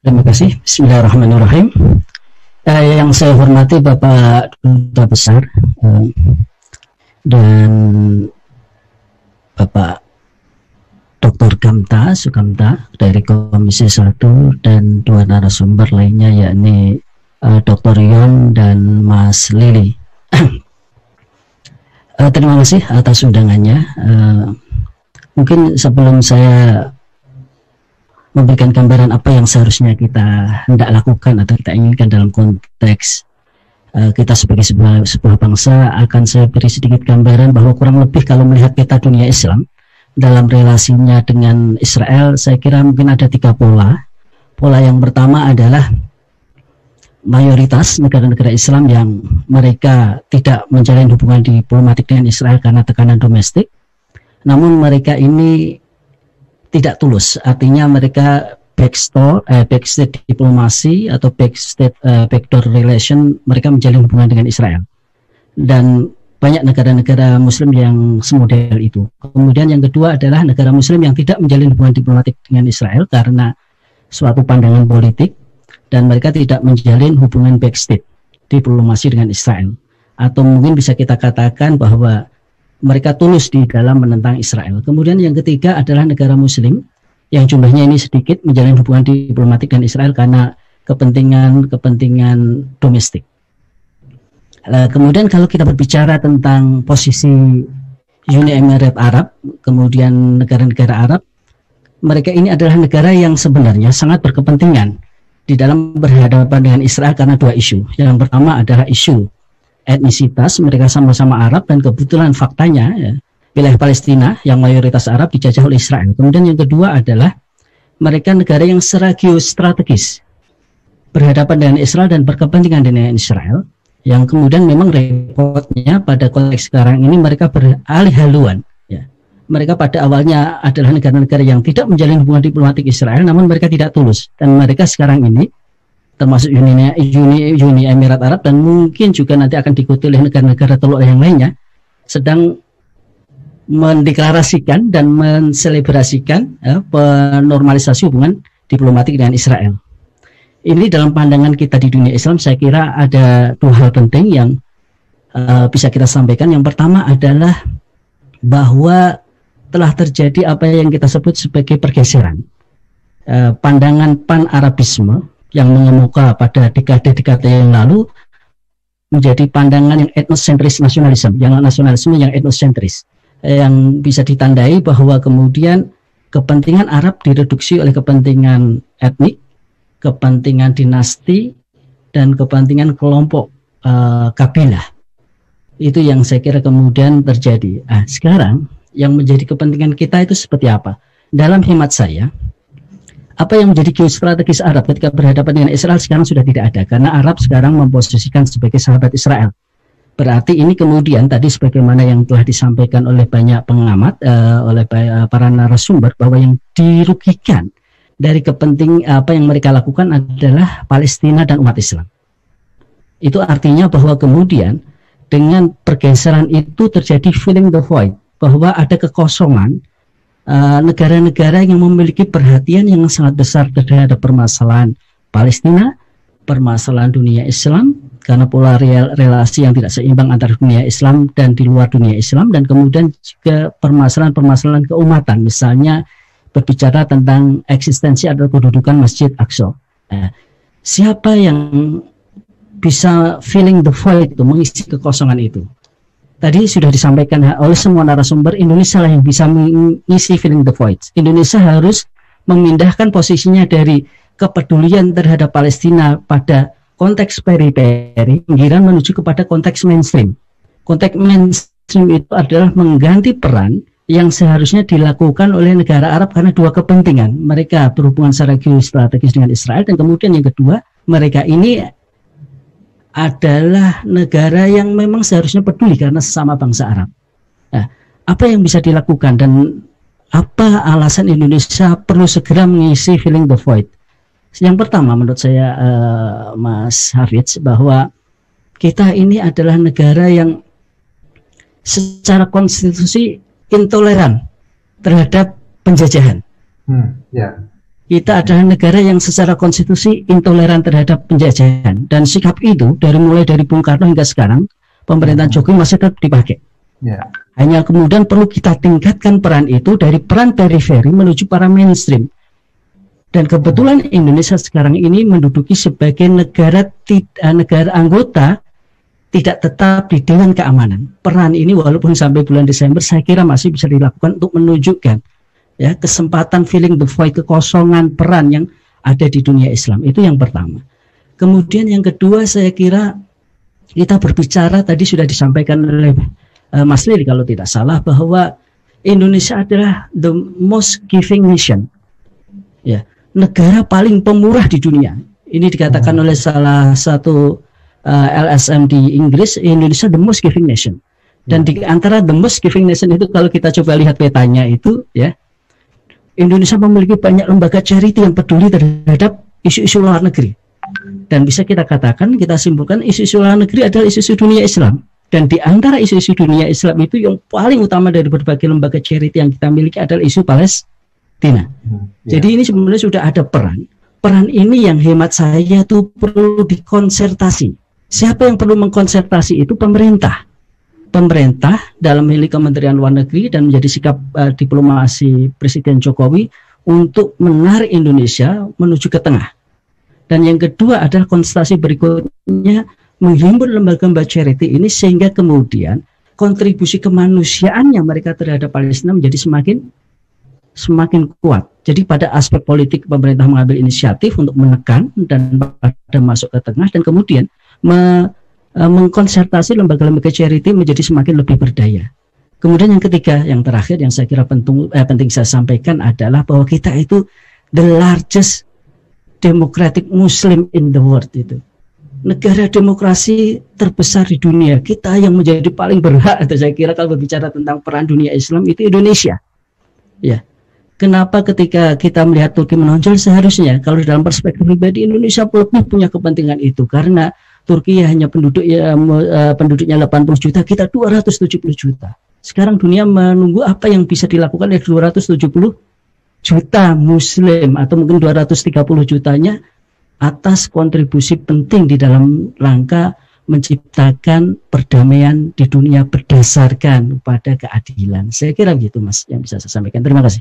Terima kasih. Bismillahirrahmanirrahim. Yang saya hormati Bapak Duta Besar dan Bapak Dr. Gamta Sukamta dari Komisi 1 dan dua narasumber lainnya, yakni Dr. Yon dan Mas Lili. Terima kasih atas undangannya. Mungkin sebelum saya memberikan gambaran apa yang seharusnya kita hendak lakukan atau kita inginkan dalam konteks kita sebagai sebuah bangsa, akan saya beri sedikit gambaran bahwa kurang lebih kalau melihat peta dunia Islam dalam relasinya dengan Israel, saya kira mungkin ada 3 pola. Pola yang pertama adalah mayoritas negara-negara Islam yang mereka tidak menjalin hubungan diplomatik dengan Israel karena tekanan domestik, namun mereka ini tidak tulus, artinya mereka backstage diplomasi atau backdoor relation, mereka menjalin hubungan dengan Israel. Dan banyak negara-negara Muslim yang semodel itu. Kemudian yang kedua adalah negara Muslim yang tidak menjalin hubungan diplomatik dengan Israel karena suatu pandangan politik, dan mereka tidak menjalin hubungan backstage diplomasi dengan Israel. Atau mungkin bisa kita katakan bahwa mereka tulus di dalam menentang Israel. Kemudian yang ketiga adalah negara Muslim yang jumlahnya ini sedikit menjalin hubungan diplomatik dengan Israel karena kepentingan domestik. Kemudian kalau kita berbicara tentang posisi Uni Emirat Arab, kemudian negara-negara Arab, mereka ini adalah negara yang sebenarnya sangat berkepentingan di dalam berhadapan dengan Israel karena 2 isu. Yang pertama adalah isu etnisitas, mereka sama-sama Arab, dan kebetulan faktanya ya, wilayah Palestina yang mayoritas Arab dijajah oleh Israel. Kemudian yang kedua adalah mereka negara yang secara geostrategis berhadapan dengan Israel dan berkepentingan dengan Israel, yang kemudian memang repotnya pada konteks sekarang ini mereka beralih haluan ya. Mereka pada awalnya adalah negara-negara yang tidak menjalin hubungan diplomatik Israel, namun mereka tidak tulus, dan mereka sekarang ini termasuk Uni Emirat Arab dan mungkin juga nanti akan diikuti oleh negara-negara teluk yang lainnya, sedang mendeklarasikan dan menselebrasikan penormalisasi hubungan diplomatik dengan Israel. Ini dalam pandangan kita di dunia Islam, saya kira ada 2 hal penting yang bisa kita sampaikan. Yang pertama adalah bahwa telah terjadi apa yang kita sebut sebagai pergeseran pandangan pan-Arabisme yang mengemuka pada dekade-dekade yang lalu menjadi pandangan yang etnosentris nasionalisme, yang nasionalisme yang etnosentris, yang bisa ditandai bahwa kemudian kepentingan Arab direduksi oleh kepentingan etnik, kepentingan dinasti, dan kepentingan kelompok kabilah. Itu yang saya kira kemudian terjadi. Sekarang yang menjadi kepentingan kita itu seperti apa? Dalam hemat saya, apa yang menjadi geostrategis Arab ketika berhadapan dengan Israel sekarang sudah tidak ada, karena Arab sekarang memposisikan sebagai sahabat Israel. Berarti ini kemudian tadi sebagaimana yang telah disampaikan oleh banyak pengamat, oleh para narasumber, bahwa yang dirugikan dari apa yang mereka lakukan adalah Palestina dan umat Islam. Itu artinya bahwa kemudian dengan pergeseran itu terjadi filling the void, bahwa ada kekosongan negara-negara yang memiliki perhatian yang sangat besar terhadap permasalahan Palestina, permasalahan dunia Islam, karena pola relasi yang tidak seimbang antara dunia Islam dan di luar dunia Islam, dan kemudian juga permasalahan-permasalahan keumatan, misalnya berbicara tentang eksistensi atau kedudukan Masjid Aqsa. Siapa yang bisa filling the void itu, mengisi kekosongan itu? Tadi sudah disampaikan oleh semua narasumber, Indonesia lah yang bisa mengisi filling the void. Indonesia harus memindahkan posisinya dari kepedulian terhadap Palestina pada konteks periferi, pinggiran, menuju kepada konteks mainstream. Konteks mainstream itu adalah mengganti peran yang seharusnya dilakukan oleh negara Arab karena 2 kepentingan. Mereka berhubungan secara geostrategis dengan Israel, dan kemudian yang kedua, mereka ini adalah negara yang memang seharusnya peduli karena sesama bangsa Arab. Apa yang bisa dilakukan dan apa alasan Indonesia perlu segera mengisi filling the void? Yang pertama menurut saya, Mas Hafidz, bahwa kita ini adalah negara yang secara konstitusi intoleran terhadap penjajahan. Kita adalah negara yang secara konstitusi intoleran terhadap penjajahan, dan sikap itu mulai dari Bung Karno hingga sekarang pemerintahan Jokowi masih tetap dipakai. Hanya kemudian perlu kita tingkatkan peran itu dari peran periferi menuju para mainstream. Dan kebetulan Indonesia sekarang ini menduduki sebagai negara anggota tidak tetap di Dewan Keamanan. Peran ini walaupun sampai bulan Desember saya kira masih bisa dilakukan untuk menunjukkan ya kesempatan filling the void, kekosongan peran yang ada di dunia Islam. Itu yang pertama. Kemudian yang kedua, saya kira kita berbicara, tadi sudah disampaikan oleh Mas Lili kalau tidak salah, bahwa Indonesia adalah the most giving nation, ya, negara paling pemurah di dunia. Ini dikatakan oleh salah satu LSM di Inggris, Indonesia the most giving nation. Dan di antara the most giving nation itu, kalau kita coba lihat petanya itu, ya, Indonesia memiliki banyak lembaga charity yang peduli terhadap isu-isu luar negeri. Dan bisa kita katakan, kita simpulkan isu-isu luar negeri adalah isu-isu dunia Islam. Dan di antara isu-isu dunia Islam itu yang paling utama dari berbagai lembaga charity yang kita miliki adalah isu Palestina. Jadi ini sebenarnya sudah ada peran. Peran ini yang hemat saya itu perlu dikonsertasi. Siapa yang perlu mengkonsertasi itu? Pemerintah. Pemerintah dalam milik Kementerian Luar Negeri, dan menjadi sikap diplomasi Presiden Jokowi untuk menarik Indonesia menuju ke tengah. Dan yang kedua adalah konsentrasi berikutnya, menghimpun lembaga-lembaga charity ini sehingga kemudian kontribusi kemanusiaannya mereka terhadap Palestina menjadi semakin kuat. Jadi pada aspek politik pemerintah mengambil inisiatif untuk menekan dan pada masuk ke tengah, dan kemudian mengkonsertasi lembaga-lembaga charity menjadi semakin lebih berdaya. Kemudian yang ketiga, yang terakhir yang saya kira penting saya sampaikan adalah bahwa kita itu the largest democratic Muslim in the world. Itu negara demokrasi terbesar di dunia. Kita yang menjadi paling berhak, atau saya kira kalau berbicara tentang peran dunia Islam itu Indonesia. Ya, kenapa ketika kita melihat Turki menonjol, seharusnya kalau dalam perspektif pribadi Indonesia lebih punya kepentingan itu, karena Turki hanya penduduknya 80 juta, kita 270 juta. Sekarang dunia menunggu apa yang bisa dilakukan oleh 270 juta Muslim, atau mungkin 230 jutanya, atas kontribusi penting di dalam rangka menciptakan perdamaian di dunia berdasarkan pada keadilan. Saya kira begitu, Mas, yang bisa saya sampaikan. Terima kasih.